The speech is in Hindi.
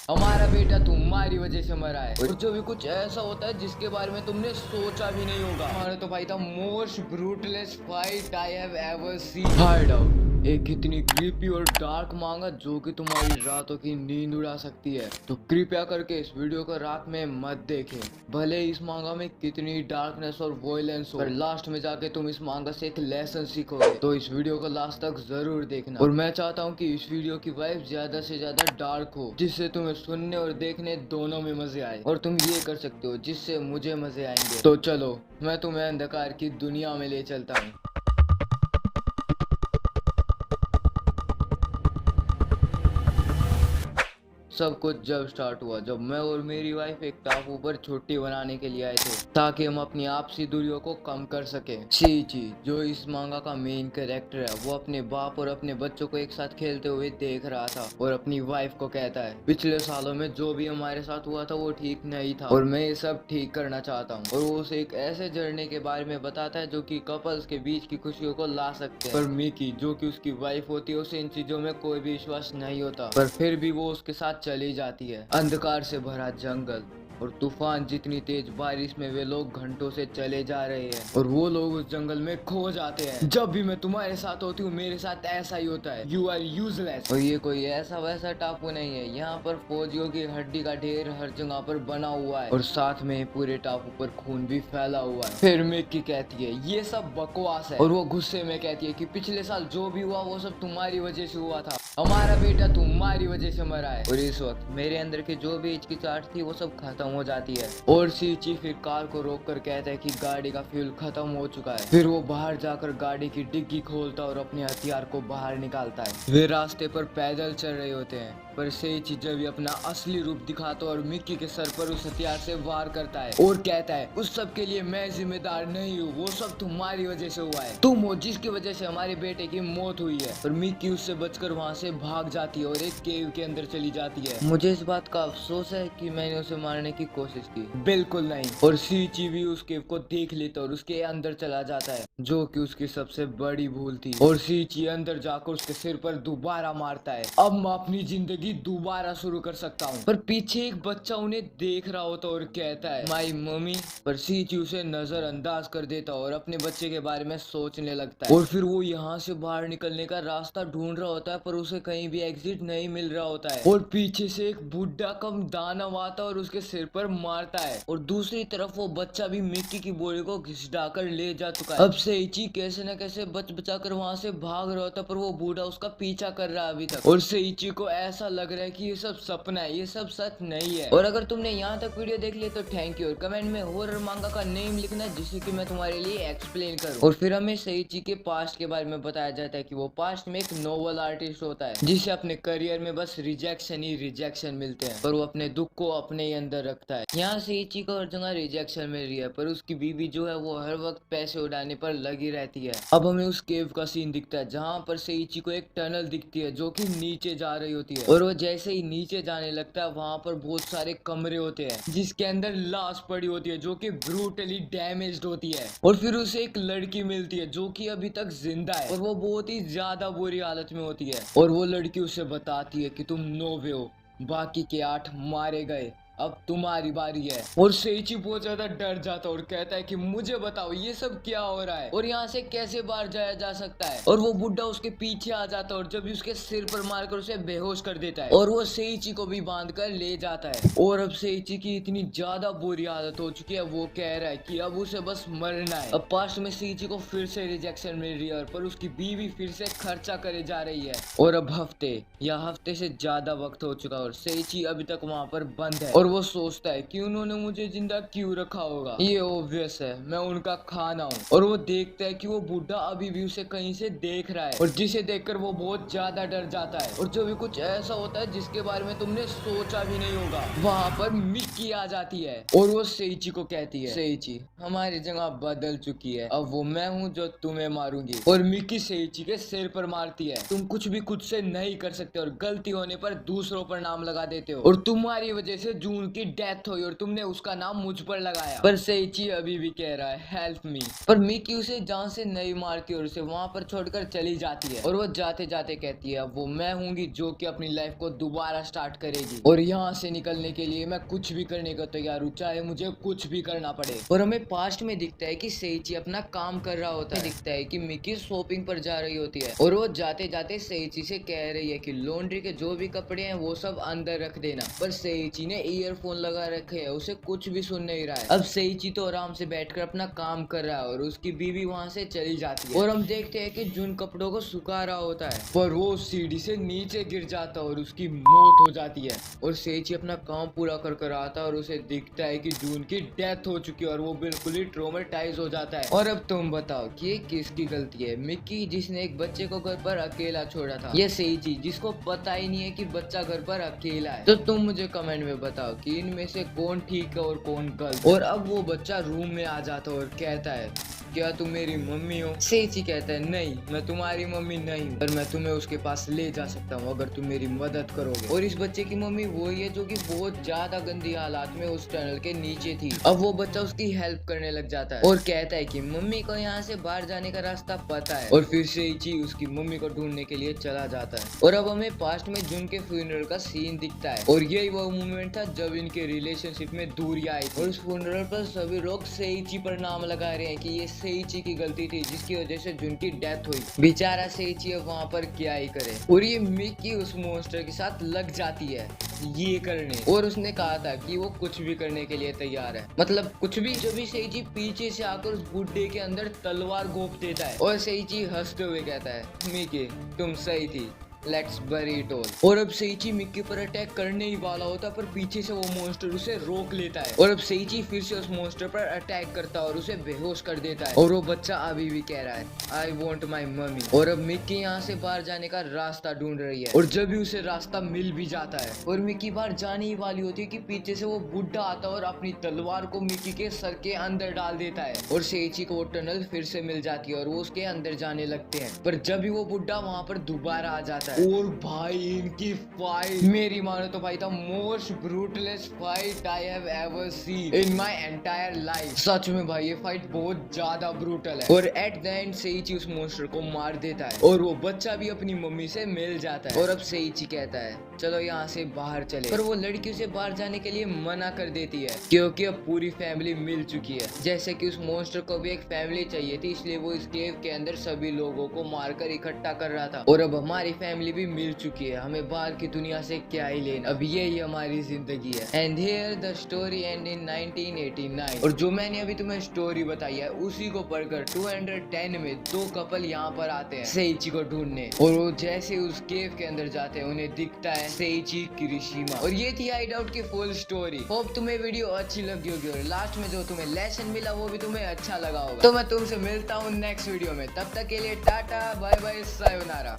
हमारा बेटा तुम्हारी वजह से मरा है। और जो भी कुछ ऐसा होता है जिसके बारे में तुमने सोचा भी नहीं होगा। हमारा तो भाई था most brutalest fight I have ever seen. Hideout एक इतनी क्रीपी और डार्क मांगा जो कि तुम्हारी रातों की नींद उड़ा सकती है। तो कृपया करके इस वीडियो को रात में मत देखें। भले इस मांगा में कितनी डार्कनेस और वॉयलेंस हो, पर लास्ट में जाके तुम इस मांगा से एक लेसन सीखोगे। तो इस वीडियो को लास्ट तक जरूर देखना। और मैं चाहता हूँ कि इस वीडियो की वाइब ज्यादा से ज्यादा डार्क हो, जिससे तुम्हें सुनने और देखने दोनों में मजे आए। और तुम ये कर सकते हो जिससे मुझे मजे आएंगे। तो चलो मैं तुम्हें अंधकार की दुनिया में ले चलता हूँ। सब कुछ जब स्टार्ट हुआ जब मैं और मेरी वाइफ एक टापू पर छुट्टी बनाने के लिए आए थे, ताकि हम अपनी आपसी दूरियों को कम कर सके। शीची जो इस मांगा का मेन कैरेक्टर है, वो अपने बाप और अपने बच्चों को एक साथ खेलते हुए देख रहा था और अपनी वाइफ को कहता है, पिछले सालों में जो भी हमारे साथ हुआ था वो ठीक नहीं था और मैं ये सब ठीक करना चाहता हूँ। और वो उसे एक ऐसे जर्नी के बारे में बताता है जो कि कपल्स के बीच की खुशियों को ला सकते हैं। पर मिकी जो कि उसकी वाइफ होती है, उसे इन चीजों में कोई भी विश्वास नहीं होता, पर फिर भी वो उसके साथ चली जाती है। अंधकार से भरा जंगल और तूफान जितनी तेज बारिश में वे लोग घंटों से चले जा रहे हैं और वो लोग उस जंगल में खो जाते हैं। जब भी मैं तुम्हारे साथ होती हूँ मेरे साथ ऐसा ही होता है, यू आर यूजलेस। और ये कोई ऐसा वैसा टापू नहीं है, यहाँ पर फौजियों की हड्डी का ढेर हर जगह पर बना हुआ है और साथ में पूरे टापू पर खून भी फैला हुआ है। फिर मिक्की कहती है ये सब बकवास है और वो गुस्से में कहती है कि पिछले साल जो भी हुआ वो सब तुम्हारी वजह से हुआ था। हमारा बेटा तुम्हारी वजह से मरा है। और इस वक्त मेरे अंदर की जो भी हिचकिचाहट थी वो सब खत्म हो जाती है। और सीची फिर कार को रोक कर कहता है कि गाड़ी का फ्यूल खत्म हो चुका है। फिर वो बाहर जाकर गाड़ी की डिग्गी खोलता और अपने हथियार को बाहर निकालता है। वे रास्ते पर पैदल चल रहे होते हैं, पर सेइची जब अपना असली रूप दिखाता और मिक्की के सर पर उस हथियार से वार करता है और कहता है उस सब के लिए मैं जिम्मेदार नहीं हूँ, वो सब तुम्हारी वजह से हुआ है। तुम हो जिसकी वजह से हमारे बेटे की मौत हुई है। और मिक्की उससे बचकर वहाँ से भाग जाती है और एक केव के अंदर चली जाती है। मुझे इस बात का अफसोस है कि मैंने उसे मारने की कोशिश की। बिल्कुल नहीं। और सीची भी उस केव को देख लेता और उसके अंदर चला जाता है, जो कि उसकी सबसे बड़ी भूल थी। और सीची अंदर जाकर उसके सिर पर दोबारा मारता है। अब मैं अपनी जिंदगी दोबारा शुरू कर सकता हूँ। पर पीछे एक बच्चा उन्हें देख रहा होता और कहता है माई मम्मी। पर सीची उसे नजरअंदाज कर देता और अपने बच्चे के बारे में सोचने लगता है। और फिर वो यहाँ से बाहर निकलने का रास्ता ढूंढ रहा होता है, पर उसे कहीं भी एग्जिट नहीं मिल रहा होता है। और पीछे से एक बुढ़ा कम दानव आता और उसके सिर पर मारता है। और दूसरी तरफ वो बच्चा भी मिक्की की बोरी को घिसटाकर ले जा चुका है। अब सेइची कैसे न कैसे बच बचाकर वहां से भाग रहा होता, पर वो बूढ़ा उसका पीछा कर रहा है अभी तक। और सेइची को ऐसा लग रहा है कि ये सब सपना है, ये सब सच नहीं है। और अगर तुमने यहाँ तक वीडियो देख ली तो थैंक यू। और कमेंट में हॉरर मांगा का नेम लिखना जिससे कि मैं तुम्हारे लिए एक्सप्लेन करूँ। और फिर हमें सेइची के पास्ट के बारे में बताया जाता है कि वो पास्ट में एक नोवेल आर्टिस्ट होता है, जिसे अपने करियर में बस रिजेक्शन ही रिजेक्शन मिलते हैं, पर वो अपने दुख को अपने ही अंदर रखता है। यहाँ सेइची को हर जगह रिजेक्शन मिल रही है, पर उसकी बीवी जो है वो हर वक्त पैसे उड़ाने पर लगी रहती है। अब हमें उस केव का सीन दिखता है जहाँ पर सेइची को एक टनल दिखती है जो कि नीचे जा रही होती है। और वो जैसे ही नीचे जाने लगता है वहां पर बहुत सारे कमरे होते हैं जिसके अंदर लाश पड़ी होती है जो कि ब्रूटली डैमेज्ड होती है। और फिर उसे एक लड़की मिलती है जो कि अभी तक जिंदा है और वो बहुत ही ज्यादा बुरी हालत में होती है। और वो लड़की उसे बताती है कि तुम 9वें हो, बाकी के 8 मारे गए, अब तुम्हारी बारी है। और सेइची बहुत ज्यादा डर जाता है और कहता है कि मुझे बताओ ये सब क्या हो रहा है और यहाँ से कैसे बाहर जाया जा सकता है। और वो बुढ़ा उसके पीछे आ जाता है और जब भी उसके सिर पर मारकर उसे बेहोश कर देता है और वो सेइची को भी बांध कर ले जाता है। और अब सेइची की इतनी ज्यादा बुरी हालत हो चुकी है, वो कह रहा है कि अब उसे बस मरना है। अब पास्ट में सेइची को फिर से रिजेक्शन मिल रही है, पर उसकी बीवी फिर से खर्चा करे जा रही है। और अब हफ्ते से ज्यादा वक्त हो चुका है और सेइची अभी तक वहाँ पर बंद है। और वो सोचता है कि उन्होंने मुझे जिंदा क्यों रखा होगा, ये ऑब्वियस है, मैं उनका खाना हूँ। और वो देखता है कि वो बुढ़ा अभी भी उसे कहीं से देख रहा है और जिसे देखकर वो बहुत ज्यादा डर जाता है। और जो भी कुछ ऐसा होता है जिसके बारे में तुमने सोचा भी नहीं होगा, वहाँ पर मिक्की आ जाती है और वो सेइची को कहती है सेइची हमारी जगह बदल चुकी है, अब वो मैं हूँ जो तुम्हें मारूंगी। और मिक्की सेइची के सिर पर मारती है, तुम कुछ भी खुद से नहीं कर सकते और गलती होने पर दूसरों पर नाम लगा देते हो और तुम्हारी वजह से जून जून की डेथ हुई और तुमने उसका नाम मुझ पर लगाया। पर सेइची अभी भी कह रहा है हेल्प मी। पर मिकी उसे जान से नहीं मारती और उसे वहां पर छोड़कर चली जाती है। और वो जाते जाते कहती है वो मैं हूंगी जो कि अपनी लाइफ को दोबारा स्टार्ट करेगी और यहाँ से निकलने के लिए मैं कुछ भी करने को तैयार हूँ, चाहे मुझे कुछ भी करना पड़े। और हमें पास्ट में दिखता है कि सेइची अपना काम कर रहा होता है। दिखता है कि मिकी शॉपिंग पर जा रही होती है और वो जाते जाते सेइची से कह रही है कि लॉन्ड्री के जो भी कपड़े हैं वो सब अंदर रख देना। पर सेइची ने ईयरफोन लगा रखे है, उसे कुछ भी सुन नहीं रहा है। अब सेइची तो आराम से बैठकर अपना काम कर रहा है और उसकी बीवी वहां से चली जाती है। और हम देखते हैं कि जून कपड़ों को सुखा रहा होता है पर वो सीढ़ी से नीचे गिर जाता है और उसकी मौत हो जाती है। और सेइची अपना काम पूरा कर कर आता है और उसे दिखता है कि जून की डेथ हो चुकी है और वो बिल्कुल ही ट्रॉमेटाइज हो जाता है। और अब तुम बताओ कि ये किसकी गलती है, मिकी जिसने एक बच्चे को घर पर अकेला छोड़ा था, या सेइची जिसको पता ही नहीं है कि बच्चा घर पर अकेला है? तो तुम मुझे कमेंट में बताओ कि इनमें से कौन ठीक है और कौन गलत। और अब वो बच्चा रूम में आ जाता है और कहता है क्या तुम मेरी मम्मी हो? सेइची कहता है नहीं, मैं तुम्हारी मम्मी नहीं हूँ, पर मैं तुम्हें उसके पास ले जा सकता हूँ अगर तुम मेरी मदद करोगे। और इस बच्चे की मम्मी वही है जो कि बहुत ज्यादा गंदी हालात में उस टनल के नीचे थी। अब वो बच्चा उसकी हेल्प करने लग जाता है और कहता है कि मम्मी को यहाँ से बाहर जाने का रास्ता पता है। और फिर सेइची उसकी मम्मी को ढूंढने के लिए चला जाता है। और अब हमें पास्ट में जुन के फ्यूनरल का सीन दिखता है और यही वो मोमेंट था जब इनके रिलेशनशिप में दूरी आई थी। और उस फ्यूनरल पर सभी लोग सेइची पर नाम लगा रहे हैं कि ये सेइची की गलती थी जिसकी वजह से जुन की डेथ हुई। बेचारा सेइची अब वहाँ पर क्या ही करे। और ये मिकी उस मॉन्स्टर के साथ लग जाती है ये करने, और उसने कहा था कि वो कुछ भी करने के लिए तैयार है, मतलब कुछ भी। जब भी सेइची पीछे से आकर उस बुड्ढे के अंदर तलवार घोंप देता है और सेइची हंसते हुए कहता है मिकी तुम सही थी, लेट्स बरी इट ऑल। और अब सेइची मिक्की पर अटैक करने ही वाला होता पर पीछे से वो मॉन्स्टर उसे रोक लेता है। और अब सेइची फिर से उस मॉन्स्टर पर अटैक करता है और उसे बेहोश कर देता है। और वो बच्चा अभी भी कह रहा है आई वॉन्ट माई मम्मी। और अब मिक्की यहाँ से बाहर जाने का रास्ता ढूंढ रही है और जब भी उसे रास्ता मिल भी जाता है और मिक्की बाहर जाने ही वाली होती है कि पीछे से वो बुढ़ा आता है और अपनी तलवार को मिक्की के सर के अंदर डाल देता है। और सेइची को वो टनल फिर से मिल जाती है और वो उसके अंदर जाने लगते हैं। पर जब भी वो बुढ़ा वहां पर दोबारा आ जाता है और भाई इनकी फाइट मेरी मानो तो भाई था most brutalest fight I have ever seen in my entire life. सच में भाई ये फाइट बहुत ज्यादा ब्रूटल है। और एट द एंड सेइची उस मॉन्स्टर को मार देता है और वो बच्चा भी अपनी मम्मी से मिल जाता है। और अब सेइची कहता है चलो यहाँ से बाहर चले, पर वो लड़की उसे बाहर जाने के लिए मना कर देती है क्योंकि अब पूरी फैमिली मिल चुकी है। जैसे कि उस मॉन्स्टर को भी एक फैमिली चाहिए थी, इसलिए वो इस केव के अंदर सभी लोगों को मारकर इकट्ठा कर रहा था। और अब हमारी फैमिली भी मिल चुकी है, हमें बाहर की दुनिया से क्या ही लेना, अब यही हमारी जिंदगी है। And here the story and in 1989। और जो मैंने अभी तुम्हें स्टोरी बताई है उसी को पढ़कर 210 में दो कपल यहाँ पर आते हैं सेइची को ढूंढने। और वो जैसे उस केव के अंदर जाते हैं उन्हें दिखता है सेइची किरिशिमा। और ये थी हाइड आउट की फुल स्टोरी। होप तुम्हें वीडियो अच्छी लगी होगी और लास्ट में जो तुम्हें लेसन मिला वो भी तुम्हें अच्छा लगा होगा। तो मैं तुमसे मिलता हूँ नेक्स्ट वीडियो में, तब तक के लिए टाटा बाय बाय सायोनारा।